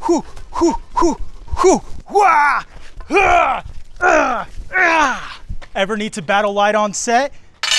whoo, whoo, whoo, whoo, wah, Ever need to battle light on set?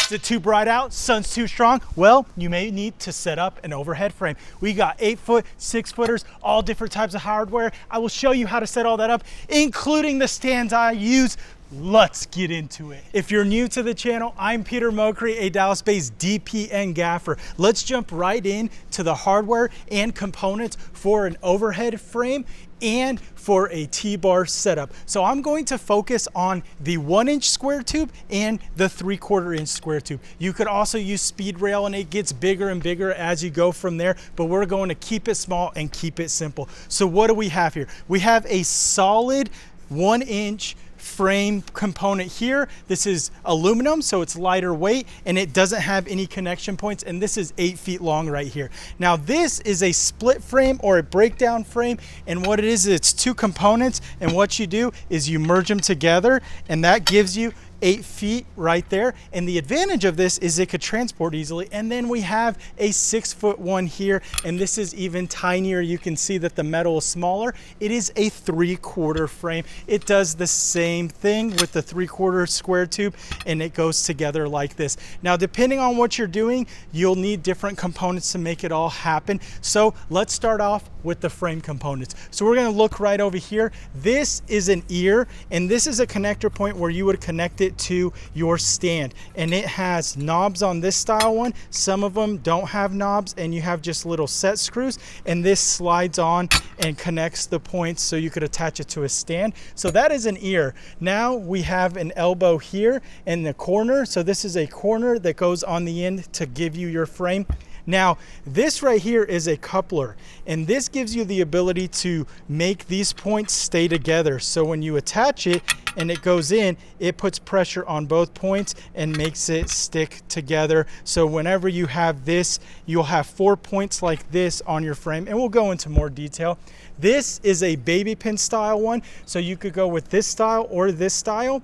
Is it too bright out? Sun's too strong? Well, you may need to set up an overhead frame. We got 8-foot, 6-footers, all different types of hardware. I will show you how to set all that up, including the stands I use. Let's get into it. If you're new to the channel, I'm Peter Mokri, a Dallas-based DP and gaffer. Let's jump right in to the hardware and components for an overhead frame and for a T-bar setup. So I'm going to focus on the 1-inch square tube and the 3/4 inch square tube. You could also use speed rail and it gets bigger and bigger as you go from there, but we're going to keep it small and keep it simple. So what do we have here? We have a solid 1-inch frame component here. This is aluminum, so it's lighter weight and it doesn't have any connection points, and this is 8 feet long right here. Now this is a split frame or a breakdown frame, and what it is, it's 2 components, and what you do is you merge them together and that gives you 8 feet right there. And the advantage of this is it could transport easily. And then we have a 6-foot one here, and this is even tinier. You can see that the metal is smaller. It is a 3/4 frame. It does the same thing with the 3/4 square tube, and it goes together like this. Now, depending on what you're doing, you'll need different components to make it all happen. So let's start off with the frame components. So we're gonna look right over here. This is an ear, and this is a connector point where you would connect it to your stand, and it has knobs on this style one. Some of them don't have knobs and you have just little set screws, and this slides on and connects the points so you could attach it to a stand. So that is an ear. Now we have an elbow here in the corner. So this is a corner that goes on the end to give you your frame. Now, this right here is a coupler, and this gives you the ability to make these points stay together. So when you attach it and it goes in, it puts pressure on both points and makes it stick together. So whenever you have this, you'll have 4 points like this on your frame, and we'll go into more detail. This is a baby pin style one, so you could go with this style or this style.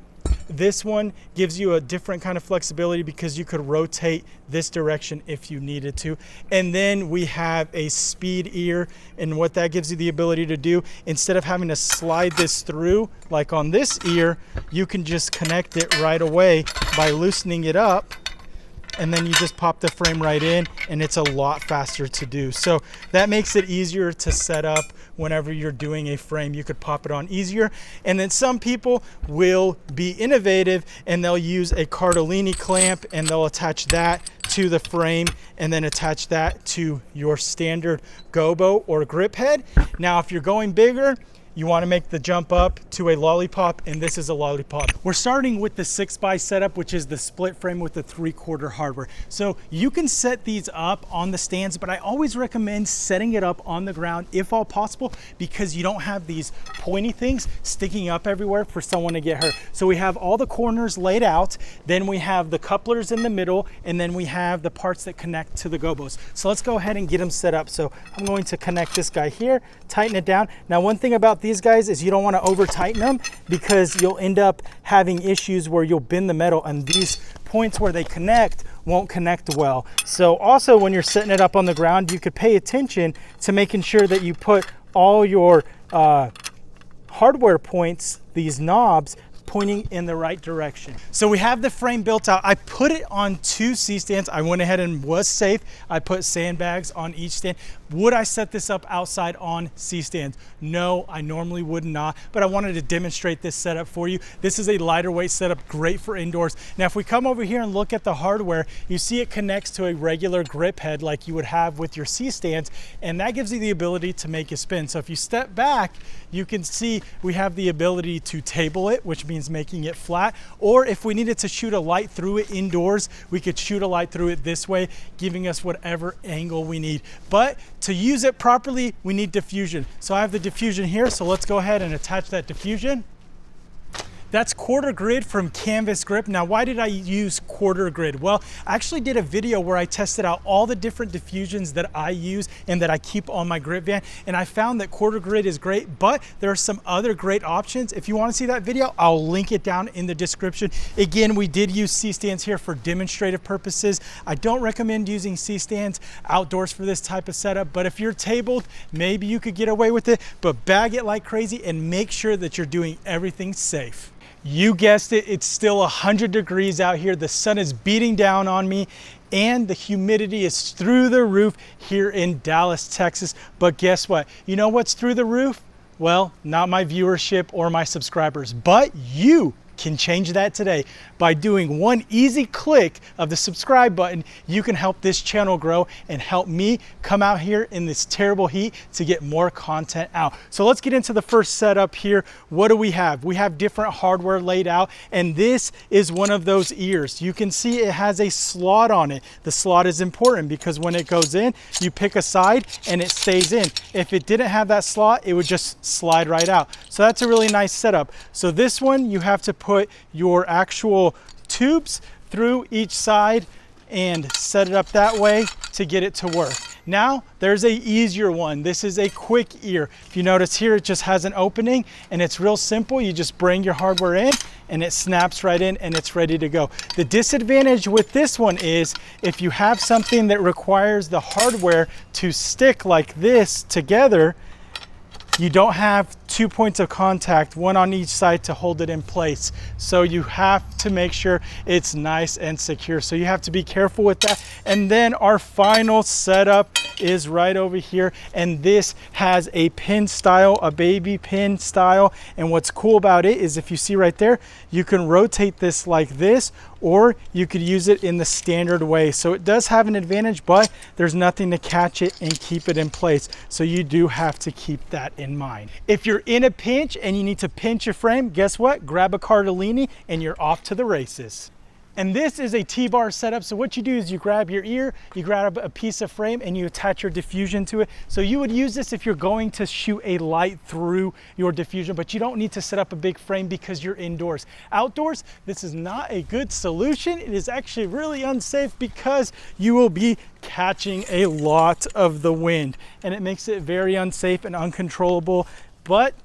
This one gives you a different kind of flexibility because you could rotate this direction if you needed to. And then we have a speed ear, and what that gives you the ability to do, instead of having to slide this through like on this ear, you can just connect it right away by loosening it up, and then you just pop the frame right in, and it's a lot faster to do. So that makes it easier to set up whenever you're doing a frame. You could pop it on easier. And then some people will be innovative and they'll use a Cardellini clamp, and they'll attach that to the frame and then attach that to your standard gobo or grip head. Now, if you're going bigger, you want to make the jump up to a lollipop, and this is a lollipop. We're starting with the 6x setup, which is the split frame with the 3/4 hardware. So you can set these up on the stands, but I always recommend setting it up on the ground if all possible, because you don't have these pointy things sticking up everywhere for someone to get hurt. So we have all the corners laid out, then we have the couplers in the middle, and then we have the parts that connect to the gobos. So let's go ahead and get them set up. So I'm going to connect this guy here, tighten it down. Now, one thing about these guys is you don't want to over tighten them, because you'll end up having issues where you'll bend the metal and these points where they connect won't connect well. So also, when you're setting it up on the ground, you could pay attention to making sure that you put all your hardware points, these knobs, pointing in the right direction. So we have the frame built out. I put it on 2 C-stands. I went ahead and was safe. I put sandbags on each stand. Would I set this up outside on C-stands? No, I normally would not, but I wanted to demonstrate this setup for you. This is a lighter weight setup, great for indoors. Now, if we come over here and look at the hardware, you see it connects to a regular grip head like you would have with your C-stands, and that gives you the ability to make it spin. So if you step back, you can see we have the ability to table it, which means making it flat, or if we needed to shoot a light through it indoors, we could shoot a light through it this way, giving us whatever angle we need. But to use it properly, we need diffusion. So I have the diffusion here, so let's go ahead and attach that diffusion. That's quarter grid from Canvas Grip. Now, why did I use quarter grid? Well, I actually did a video where I tested out all the different diffusions that I use and that I keep on my grip van, and I found that quarter grid is great, but there are some other great options. If you want to see that video, I'll link it down in the description. Again, we did use C-stands here for demonstrative purposes. I don't recommend using C-stands outdoors for this type of setup, but if you're tabled, maybe you could get away with it, but bag it like crazy and make sure that you're doing everything safe. You guessed it, it's still 100 degrees out here. The sun is beating down on me and the humidity is through the roof here in Dallas, Texas. But guess what? You know what's through the roof? Well, not my viewership or my subscribers, but you can change that today. By doing one easy click of the subscribe button, you can help this channel grow and help me come out here in this terrible heat to get more content out. So let's get into the first setup here. What do we have? We have different hardware laid out, and this is one of those ears. You can see it has a slot on it. The slot is important because when it goes in, you pick a side and it stays in. If it didn't have that slot, it would just slide right out. So that's a really nice setup. So this one, you have to put your actual tubes through each side and set it up that way to get it to work. Now there's a easier one. This is a quick ear. If you notice here, it just has an opening and it's real simple. You just bring your hardware in and it snaps right in and it's ready to go. The disadvantage with this one is if you have something that requires the hardware to stick like this together, you don't have 2 points of contact, one on each side to hold it in place. So you have to make sure it's nice and secure. So you have to be careful with that. And then our final setup is right over here. And this has a pin style, a baby pin style. And what's cool about it is if you see right there, you can rotate this like this, or you could use it in the standard way. So it does have an advantage, but there's nothing to catch it and keep it in place. So you do have to keep that in mind. If you're in a pinch and you need to pinch your frame, guess what? Grab a Cardellini and you're off to the races. And this is a T-bar setup. So what you do is you grab your ear, you grab a piece of frame and you attach your diffusion to it. So you would use this if you're going to shoot a light through your diffusion, but you don't need to set up a big frame because you're indoors. Outdoors, this is not a good solution. It is actually really unsafe because you will be catching a lot of the wind and it makes it very unsafe and uncontrollable. But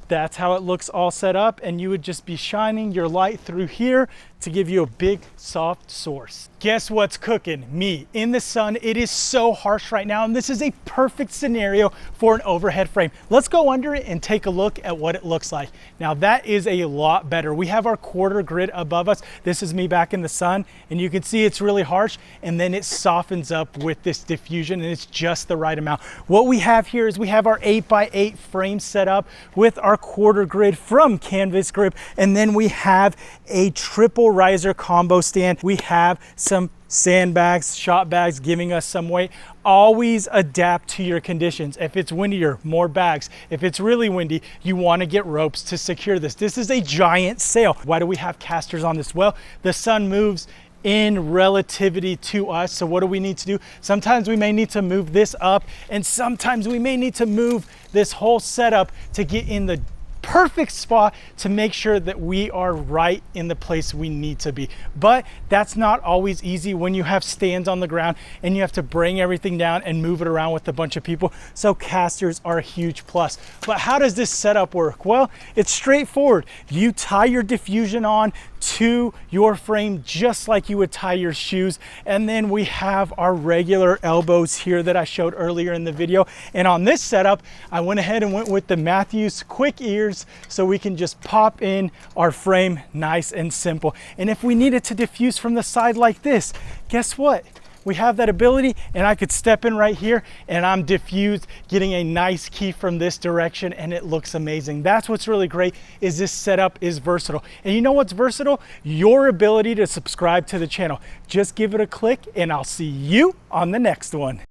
that's how it looks all set up, and you would just be shining your light through here to give you a big soft source. Guess what's cooking? Me in the sun. It is so harsh right now, and this is a perfect scenario for an overhead frame. Let's go under it and take a look at what it looks like. Now that is a lot better. We have our quarter grid above us. This is me back in the sun, and you can see it's really harsh, and then it softens up with this diffusion, and it's just the right amount. What we have here is we have our 8x8 frame set up with our quarter grid from Canvas Grip, and then we have a triple riser combo stand. We have some sandbags, shot bags giving us some weight. Always adapt to your conditions. If it's windier, more bags. If it's really windy, you want to get ropes to secure this. This is a giant sail. Why do we have casters on this? Well, the sun moves in relativity to us. So what do we need to do? Sometimes we may need to move this up, and sometimes we may need to move this whole setup to get in the perfect spot to make sure that we are right in the place we need to be. But that's not always easy when you have stands on the ground and you have to bring everything down and move it around with a bunch of people. So casters are a huge plus. But how does this setup work? Well, it's straightforward. You tie your diffusion on to your frame just like you would tie your shoes, and then we have our regular elbows here that I showed earlier in the video. And on this setup, I went ahead and went with the Matthews quick ears so we can just pop in our frame nice and simple. And if we needed to diffuse from the side like this, guess what? We have that ability, and I could step in right here and I'm diffused, getting a nice key from this direction, and it looks amazing. That's what's really great, is this setup is versatile. And you know what's versatile? Your ability to subscribe to the channel. Just give it a click and I'll see you on the next one.